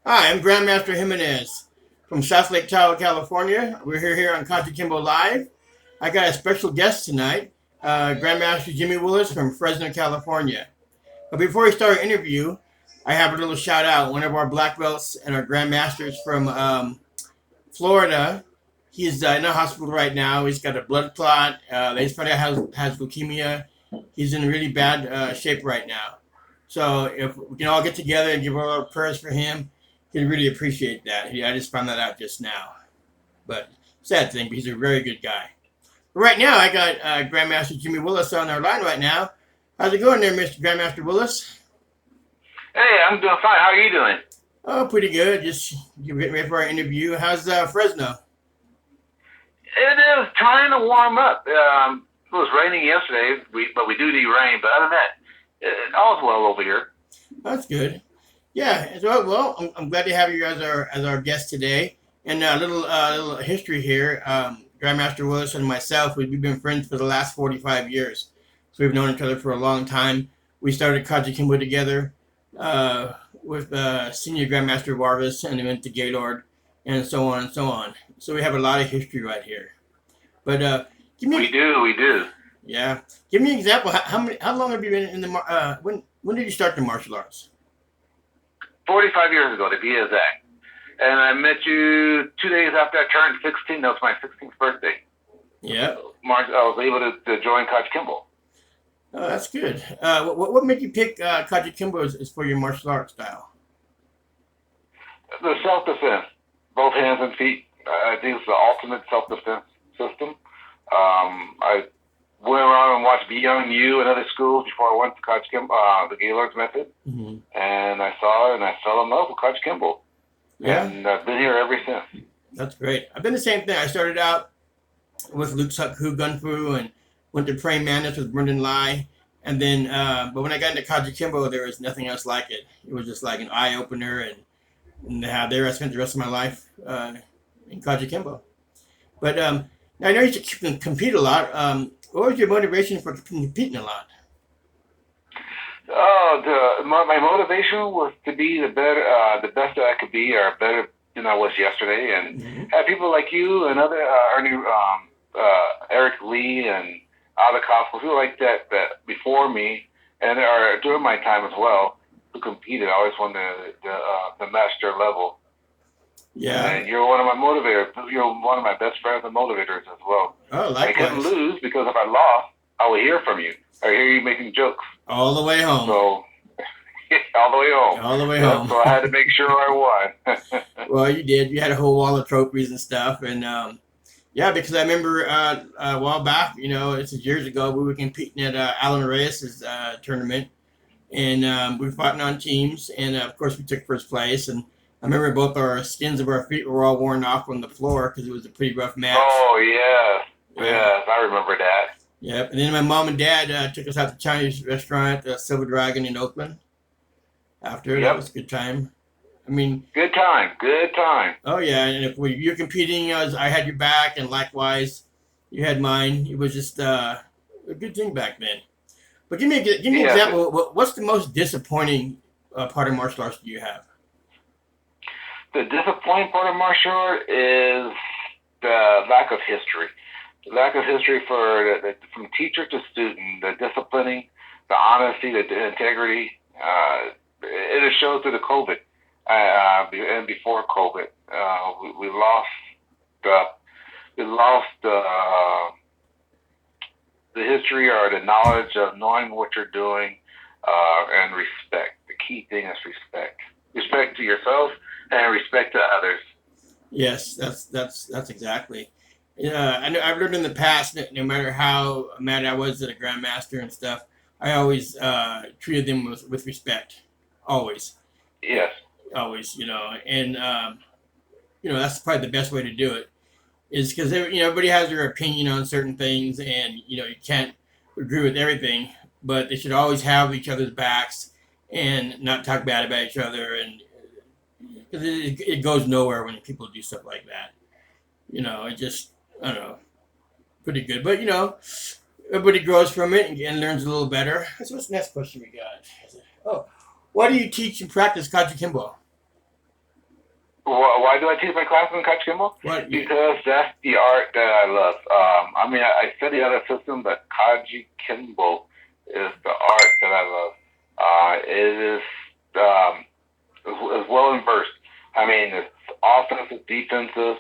Hi, I'm Grandmaster Jimenez from South Lake Tahoe, California. We're here on Kajukenbo Live. I got a special guest tonight, Grandmaster Jimmy Willis from Fresno, California. But before we start our interview, I have a little shout out. One of our black belts and our Grandmasters from Florida. He's in a hospital right now. He's got a blood clot. They just found out has leukemia. He's in really bad shape right now. So if we can all get together and give our prayers for him, he'd really appreciate that. I just found that out just now. But sad thing, but he's a very good guy. But right now, I got Grandmaster Jimmy Willis on our line right now. How's it going there, Mr. Grandmaster Willis? Hey, I'm doing fine. How are you doing? Oh, pretty good. Just getting ready for our interview. How's Fresno? It is trying to warm up. It was raining yesterday, but we do need rain. But other than that, all's well over here. That's good. Yeah. So, well, I'm glad to have you as our guest today. And a little history here. Grandmaster Willis and myself, we've been friends for the last 45 years. So we've known each other for a long time. We started Kajukenbo together with Senior Grandmaster Vargas, and then went to Gaylord, and so on and so on. So we have a lot of history right here. But We do. yeah, give me an example. How long have you been in the when did you start the martial arts? 45 years ago, to be exact. And I met you 2 days after I turned 16. That was my 16th birthday. Yeah. I was able to join Kajukenbo. Oh, that's good. What made you pick Kajukenbo as for your martial arts style? The self-defense, both hands and feet. I think it's the ultimate self-defense system. I went around and watched Beyond You and other schools before I went to Kajukenbo, the gaylords method. Mm-hmm. And I saw it and I fell in love with Kajukenbo. Yeah. And I've been here ever since. That's great. I've been the same thing. I started out with Luke Suk-Hu Gun Fu and went to Praying Mantis with Brendan Lai. And then, but when I got into Kajukenbo, there was nothing else like it. It was just like an eye opener, and there I spent the rest of my life in Kajukenbo. But now I know you can compete a lot. What was your motivation for competing a lot? My motivation was to be the best that I could be, or better than I was yesterday, and have people like you and other Eric Lee and other cops, people like that before me, and or during my time as well, who competed. I always wanted the match their level. Yeah. And you're one of my motivators. You're one of my best friends and motivators as well. Oh, likewise. I couldn't lose because if I lost, I would hear from you. I hear you making jokes. All the way home. So, all the way home. All the way home. So I had to make sure I won. Well, you did. You had a whole wall of trophies and stuff. And yeah, because I remember a while back, this is years ago, we were competing at Alan Reyes' tournament. And we were fighting on teams. And of course, we took first place. And I remember both our skins of our feet were all worn off on the floor because it was a pretty rough match. Oh, yeah. Yes, I remember that. Yep. And then my mom and dad took us out to Chinese restaurant, the Silver Dragon in Oakland. After that was a good time. I mean, good time. Oh yeah, and if you're competing, I had your back, and likewise, you had mine. It was just a good thing back then. But give me an example. What's the most disappointing part of martial arts do you have? The disappointing part of martial art is the lack of history. The lack of history from teacher to student, the disciplining, the honesty, the integrity. It shows through the COVID and before COVID. We lost the history or the knowledge of knowing what you're doing, and respect. The key thing is respect. Respect to yourself and respect to others. Yes, that's exactly. I've learned in the past that no matter how mad I was at a grandmaster and stuff, I always treated them with respect. Always. Yes. Always, and that's probably the best way to do it. Is because everybody has their opinion on certain things, and you can't agree with everything, but they should always have each other's backs and not talk bad about each other, and because it goes nowhere when people do stuff like that. It just, I don't know, pretty good. But everybody grows from it and learns a little better. So what's the next question we got? Oh, why do you teach and practice Kajukenbo? Why do I teach my classes in Kajukenbo? Because that's the art that I love. I mean, I study other systems, but Kajukenbo is the art that I love. It is well versed. I mean, it's offensive, defensive,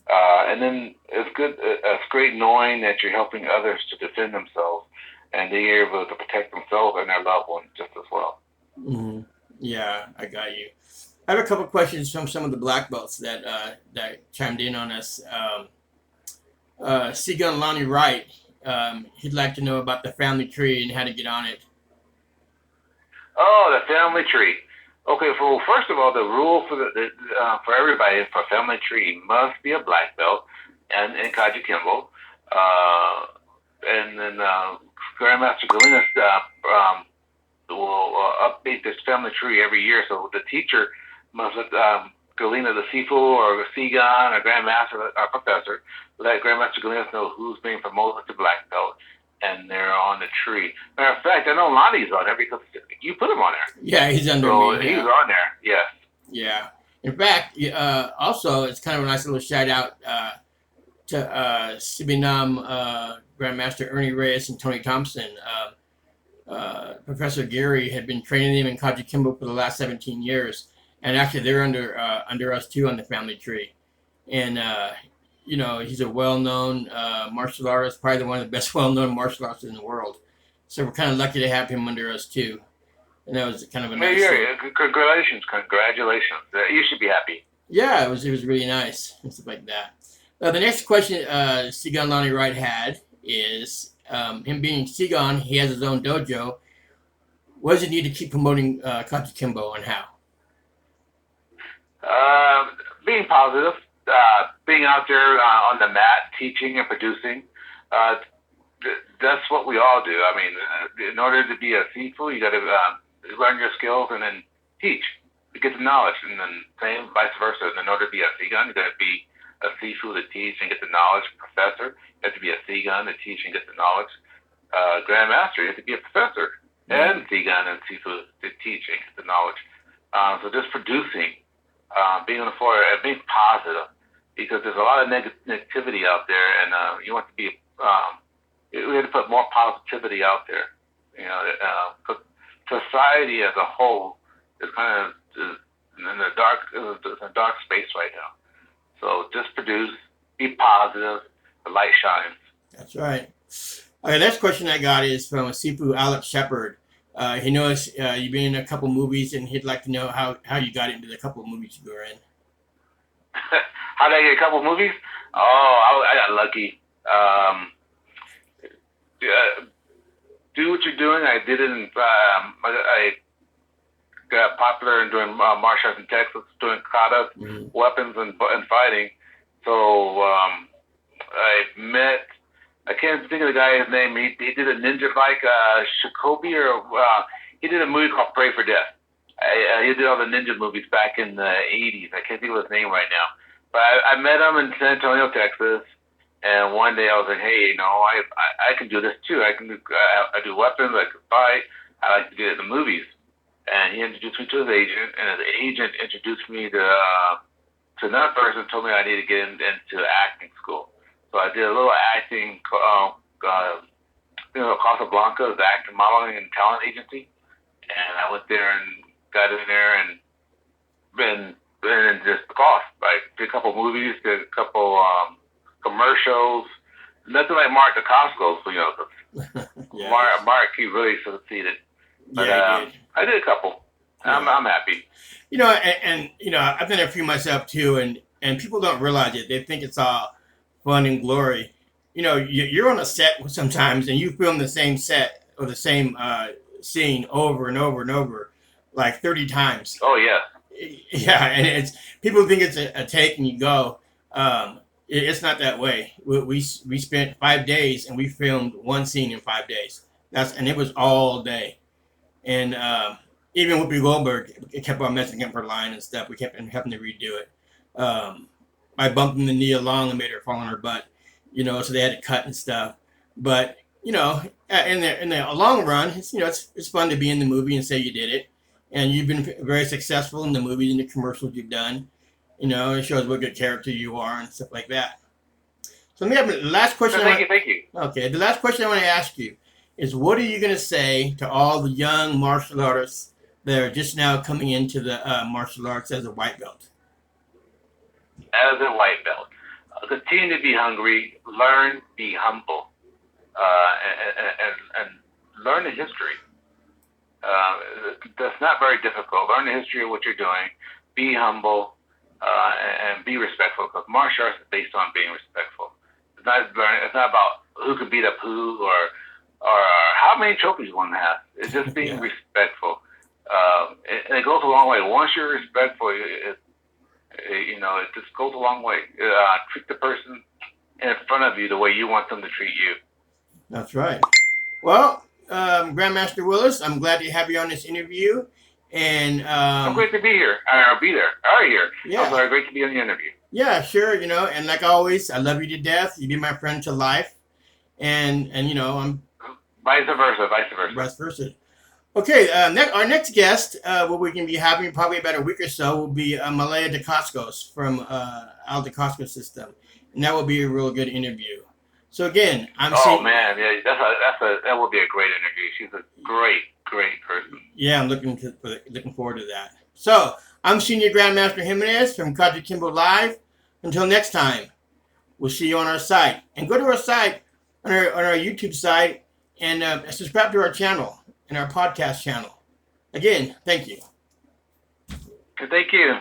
and then it's good. It's great knowing that you're helping others to defend themselves, and they're able to protect themselves and their loved ones just as well. Mm-hmm. Yeah, I got you. I have a couple questions from some of the black belts that chimed in on us. Seagun Lonnie Wright, he'd like to know about the family tree and how to get on it. Oh, the family tree. Okay, well, first of all, the rule for everybody for family tree must be a black belt and in Kajukenbo. And then Grandmaster Willis will update this family tree every year. So the teacher must let Galena, the Sifu, or Seagun, or Grandmaster, or Professor, let Grandmaster Galena know who's being promoted to black belt, and they're on the tree. Matter of fact, I know Lonnie's on there because you put him on there. Yeah, he's under me. Yeah. He's on there, yes. Yeah. In fact, also, it's kind of a nice little shout out to Sibinam, Grandmaster Ernie Reyes, and Tony Thompson. Professor Gary had been training them in Kajukenbo for the last 17 years. And actually, they're under us, too, on the family tree. And, he's a well-known martial artist, probably one of the best well-known martial artists in the world. So we're kind of lucky to have him under us, too. And that was kind of a nice... Yeah. Congratulations. You should be happy. Yeah, it was really nice and stuff like that. The next question Seagun Lonnie Wright had is, him being Seagun, he has his own dojo. What does he need to keep promoting Kajukenbo and how? Being positive, being out there on the mat, teaching and producing. That's what we all do. I mean, in order to be a Sifu, you got to learn your skills and then teach to get the knowledge, and then same vice versa. And in order to be a Seagun, you got to be a Sifu to teach and get the knowledge. Professor, you have to be a Seagun to teach and get the knowledge. Grandmaster, you have to be a professor and Seagun and Sifu to teach and get the knowledge. So just producing. Being on the floor and being positive, because there's a lot of negativity out there, and you want to be. We have to put more positivity out there. Society as a whole is kind of in a dark space right now. So just produce, be positive, the light shines. That's right. Okay, next question I got is from Sifu Alex Shepard. He knows you've been in a couple movies, and he'd like to know how you got into the couple of movies you were in. How did I get a couple of movies? Oh, I got lucky. Do what you're doing. I did it in, I got popular in doing martial arts in Texas, doing kata, weapons and fighting. So I can't think of the guy's name. He did a ninja bike, Shikobi, or he did a movie called Pray for Death. He did all the ninja movies back in the 80s. I can't think of his name right now. But I met him in San Antonio, Texas, and one day I was like, hey, I can do this too. I do weapons, I can fight, I like to get in the movies. And he introduced me to his agent, and his agent introduced me to another person who told me I need to get into acting school. So I did a little acting, Casablanca, the acting, modeling, and talent agency. And I went there and got in there and been just cost. Like, did a couple movies, did a couple commercials. Nothing like Mark DeCosco, yeah. Mark, he really succeeded. But yeah, I did a couple. Yeah. I'm happy. And I've done a few myself too, and people don't realize it. They think it's all fun and glory. You're on a set sometimes, and you film the same set or the same scene over and over and over, like 30 times. Oh yeah. Yeah, and people think it's a take and you go. It's not that way. We spent 5 days and we filmed one scene in 5 days. And it was all day. And even Whoopi Goldberg kept on messing up her line and stuff. We kept having to redo it. I bumped in the knee along and made her fall on her butt, so they had to cut and stuff. But, in the long run, it's fun to be in the movie and say you did it. And you've been very successful in the movies and the commercials you've done. You know, it shows what good character you are and stuff like that. So let me have the last question. Thank you. Okay, the last question I want to ask you is, what are you going to say to all the young martial artists that are just now coming into the martial arts as a white belt? As a white belt, continue to be hungry, learn, be humble, and learn the history. That's not very difficult. Learn the history of what you're doing. Be humble and be respectful, because martial arts is based on being respectful. It's not about who can beat up who or how many trophies one has. It's just being respectful. And it goes a long way. Once you're respectful, it just goes a long way. Treat the person in front of you the way you want them to treat you. That's right. Well, Grandmaster Willis, I'm glad to have you on this interview. And I'm great to be here. I'll be there. All right, here. Yeah. I'm sorry, great to be on the interview. Yeah, sure. You know, and like always, I love you to death. You be my friend to life. And you know, I'm vice versa. Vice versa. Okay, our next guest, what we can be having probably about a week or so, will be Malaya DeCoscos from out the Costco system, and that will be a real good interview. So again, that will be a great interview. She's a great person. Yeah, I'm looking forward to that. So I'm Senior Grandmaster Jimenez from Kajukenbo Live. Until next time, we'll see you on our site, and go to our site on our YouTube site and subscribe to our channel and our podcast channel. Again, thank you. Thank you.